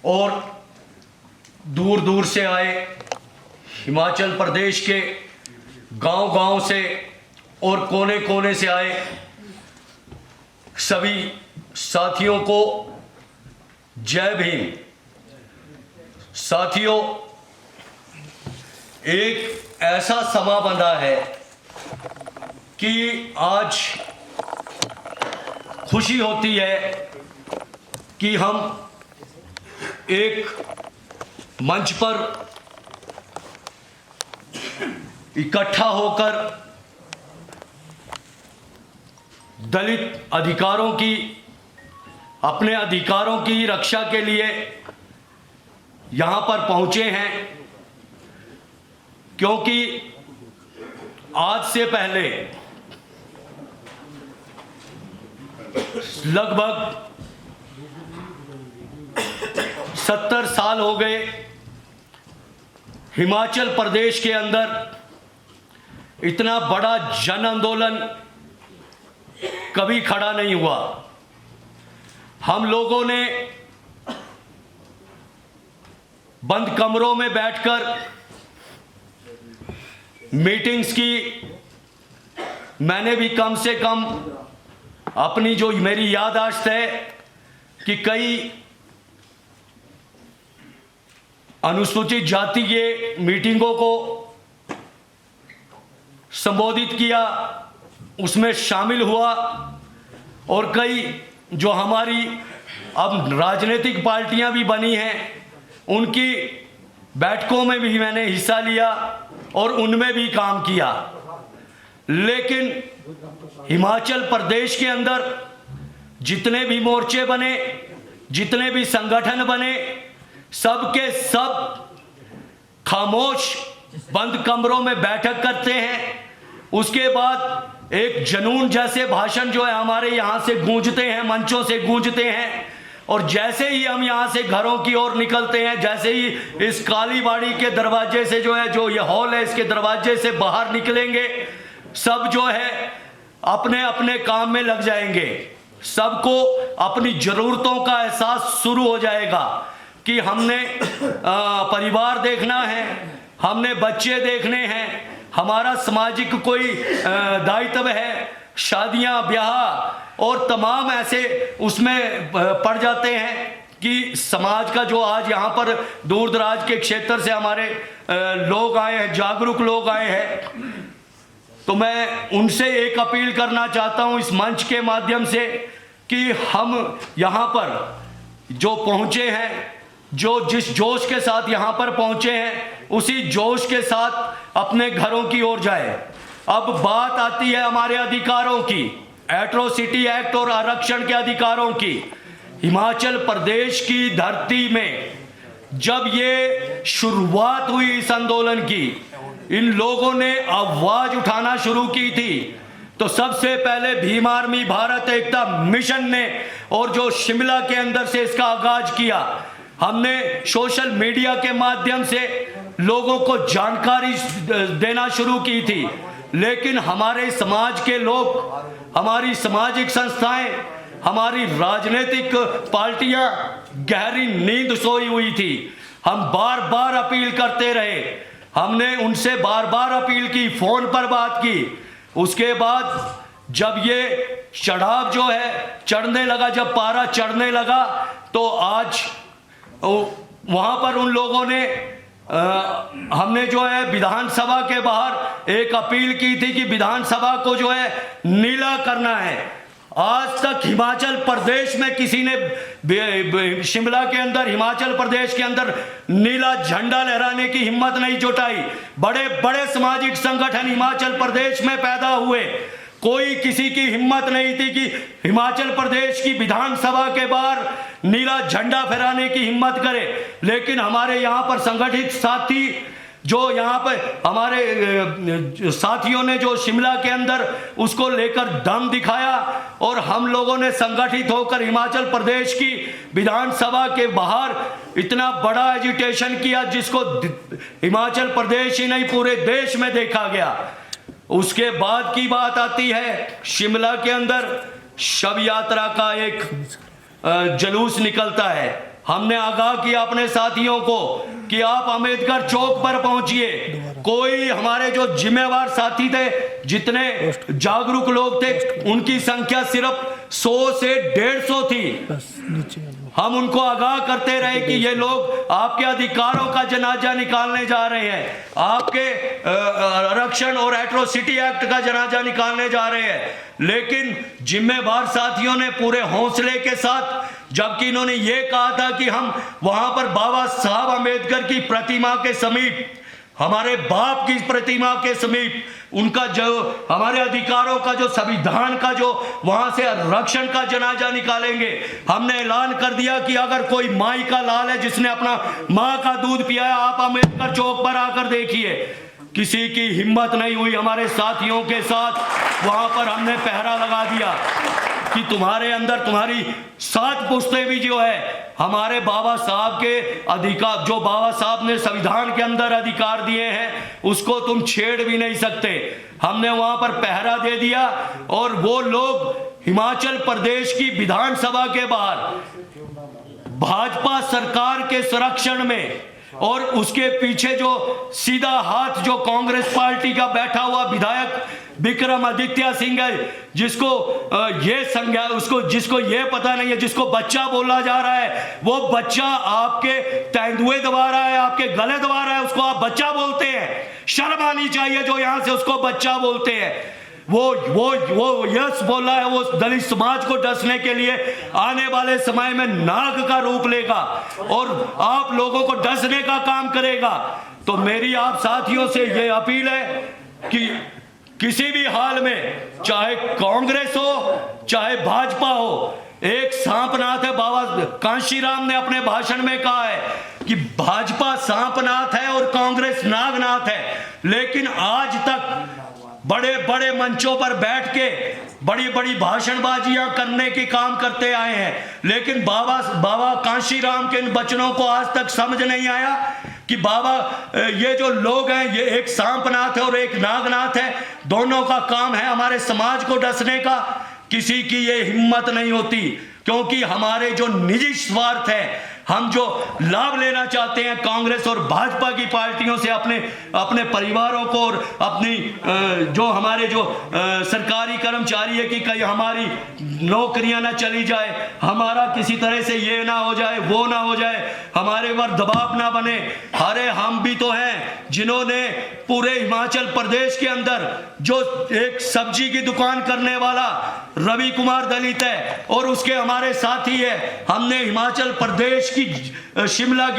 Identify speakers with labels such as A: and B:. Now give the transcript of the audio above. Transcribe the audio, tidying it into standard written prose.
A: और दूर दूर से आए, हिमाचल प्रदेश के गांव-गांव से और कोने कोने से आए सभी साथियों को जय भीम। साथियों, एक ऐसा समा बंधा है कि आज खुशी होती है कि हम एक मंच पर इकट्ठा होकर दलित अधिकारों की, अपने अधिकारों की रक्षा के लिए यहाँ पर पहुँचे हैं, क्योंकि आज से पहले लगभग 70 साल हो गए हिमाचल प्रदेश के अंदर इतना बड़ा जन आंदोलन कभी खड़ा नहीं हुआ। हम लोगों ने बंद कमरों में बैठकर मीटिंग्स की। मैंने भी कम से कम अपनी जो मेरी याददाश्त है कि कई अनुसूचित जाति के मीटिंगों को संबोधित किया, उसमें शामिल हुआ, और कई जो हमारी अब राजनीतिक पार्टियां भी बनी हैं उनकी बैठकों में भी मैंने हिस्सा लिया और उनमें भी काम किया। लेकिन हिमाचल प्रदेश के अंदर जितने भी मोर्चे बने, जितने भी संगठन बने, सब के सब खामोश बंद कमरों में बैठक करते हैं। उसके बाद एक जुनून जैसे भाषण जो है हमारे यहाँ से गूंजते हैं, मंचों से गूंजते हैं, और जैसे ही हम यहाँ से घरों की ओर निकलते हैं, जैसे ही इस कालीबाड़ी के दरवाजे से जो है, जो ये हॉल है, इसके दरवाजे से बाहर निकलेंगे, सब जो है अपने अपने काम में लग जाएंगे। सबको अपनी ज़रूरतों का एहसास शुरू हो जाएगा कि हमने परिवार देखना है, हमने बच्चे देखने हैं, हमारा सामाजिक कोई दायित्व है, शादियां, ब्याह और तमाम ऐसे उसमें पड़ जाते हैं कि समाज का जो आज यहाँ पर दूर दराज के क्षेत्र से हमारे लोग आए हैं, जागरूक लोग आए हैं। तो मैं उनसे एक अपील करना चाहता हूँ इस मंच के माध्यम से कि हम यहाँ पर जो पहुँचे हैं, जो जिस जोश के साथ यहाँ पर पहुँचे हैं, उसी जोश के साथ अपने घरों की ओर जाए। अब बात आती है हमारे अधिकारों की, एट्रोसिटी एक्ट और आरक्षण के अधिकारों की। हिमाचल प्रदेश की धरती में जब ये शुरुआत हुई इस आंदोलन की, इन लोगों ने आवाज उठाना शुरू की थी, तो सबसे पहले भीम आर्मी भारत एकता मिशन ने, और जो शिमला के अंदर से इसका आगाज किया, हमने सोशल मीडिया के माध्यम से लोगों को जानकारी देना शुरू की थी। लेकिन हमारे समाज के लोग, हमारी सामाजिक संस्थाएं, हमारी राजनीतिक पार्टियां गहरी नींद सोई हुई थी। हम बार बार अपील करते रहे, हमने उनसे बार बार अपील की, फोन पर बात की। उसके बाद जब ये चढ़ाव जो है चढ़ने लगा, जब पारा चढ़ने लगा, तो आज वहां पर उन लोगों ने हमने जो है विधानसभा के बाहर एक अपील की थी कि विधानसभा को जो है नीला करना है। आज तक हिमाचल प्रदेश में किसी ने शिमला के अंदर, हिमाचल प्रदेश के अंदर नीला झंडा लहराने की हिम्मत नहीं जुटाई। बड़े बड़े सामाजिक संगठन हिमाचल प्रदेश में पैदा हुए, कोई किसी की हिम्मत नहीं थी कि हिमाचल प्रदेश की विधानसभा के बाहर नीला झंडा फहराने की हिम्मत करे। लेकिन हमारे यहाँ पर संगठित साथी, जो यहाँ पर हमारे साथियों ने जो शिमला के अंदर उसको लेकर दम दिखाया, और हम लोगों ने संगठित होकर हिमाचल प्रदेश की विधानसभा के बाहर इतना बड़ा एजिटेशन किया, जिसको हिमाचल प्रदेश ही नहीं पूरे देश में देखा गया। उसके बाद की बात आती है, शिमला के अंदर शव यात्रा का एक जुलूस निकलता है। हमने आगाह किया अपने साथियों को कि आप अंबेडकर चौक पर पहुंचिए। कोई हमारे जो जिम्मेवार साथी थे, जितने जागरूक लोग थे, उनकी संख्या सिर्फ 100 से 150 थी। हम उनको आगाह करते रहे कि ये लोग आपके अधिकारों का जनाजा निकालने जा रहे हैं, आपके आरक्षण और एट्रोसिटी एक्ट का जनाजा निकालने जा रहे हैं। लेकिन जिम्मेवार साथियों ने पूरे हौसले के साथ, जबकि इन्होंने ये कहा था कि हम वहां पर बाबा साहब अम्बेडकर की प्रतिमा के समीप, हमारे बाप की प्रतिमा के समीप, उनका जो हमारे अधिकारों का जो संविधान का जो वहां से रक्षण का जनाजा निकालेंगे। हमने ऐलान कर दिया कि अगर कोई माई का लाल है जिसने अपना माँ का दूध पिया है, आप अम्बेडकर चौक पर आकर देखिए। किसी की हिम्मत नहीं हुई। हमारे साथियों के साथ वहां पर हमने पहरा लगा दिया कि तुम्हारे अंदर तुम्हारी 7 पुश्तें भी जो है, हमारे बाबा साहब के अधिकार, जो बाबा साहब ने संविधान के अंदर अधिकार दिए हैं, उसको तुम छेड़ भी नहीं सकते। हमने वहां पर पहरा दे दिया और वो लोग हिमाचल प्रदेश की विधानसभा के बाहर भाजपा सरकार के संरक्षण में, और उसके पीछे जो सीधा हाथ जो कांग्रेस पार्टी का बैठा हुआ विधायक विक्रमादित्य सिंह है, जिसको ये संज्ञा, उसको जिसको ये पता नहीं है, जिसको बच्चा बोला जा रहा है, वो बच्चा आपके तेंदुए दबा रहा है, आपके गले दबा रहा है, उसको आप बच्चा बोलते हैं। शर्म आनी चाहिए जो यहां से उसको बच्चा बोलते हैं। वो यस बोला है, वो दलित समाज को डसने के लिए आने वाले समय में नाग का रूप लेगा और आप लोगों को डसने का काम करेगा। तो मेरी आप साथियों से ये अपील है कि किसी भी हाल में, चाहे कांग्रेस हो चाहे भाजपा हो, एक सांपनाथ है। बाबा कांशीराम ने अपने भाषण में कहा है कि भाजपा सांपनाथ है और कांग्रेस नागनाथ है। लेकिन आज तक बड़े बड़े मंचों पर बैठ के बड़ी बड़ी भाषणबाजियां करने की काम करते आए हैं, लेकिन बाबा कांशीराम के इन वचनों को आज तक समझ नहीं आया कि बाबा, ये जो लोग हैं, ये एक सांपनाथ है और एक नागनाथ है। दोनों का काम है हमारे समाज को डसने का। किसी की ये हिम्मत नहीं होती, क्योंकि हमारे जो निजी स्वार्थ है, हम जो लाभ लेना चाहते हैं कांग्रेस और भाजपा की पार्टियों से अपने परिवारों को और अपनी जो हमारे जो सरकारी कर्मचारी है कि कहीं हमारी नौकरियां ना चली जाए, हमारा किसी तरह से ये ना हो जाए, वो ना हो जाए, हमारे पर दबाव ना बने। अरे हम भी तो हैं जिन्होंने पूरे हिमाचल प्रदेश के अंदर, जो एक सब्जी की दुकान करने वाला रवि कुमार दलित है और उसके हमारे साथी है, हमने हिमाचल प्रदेश की शिमला की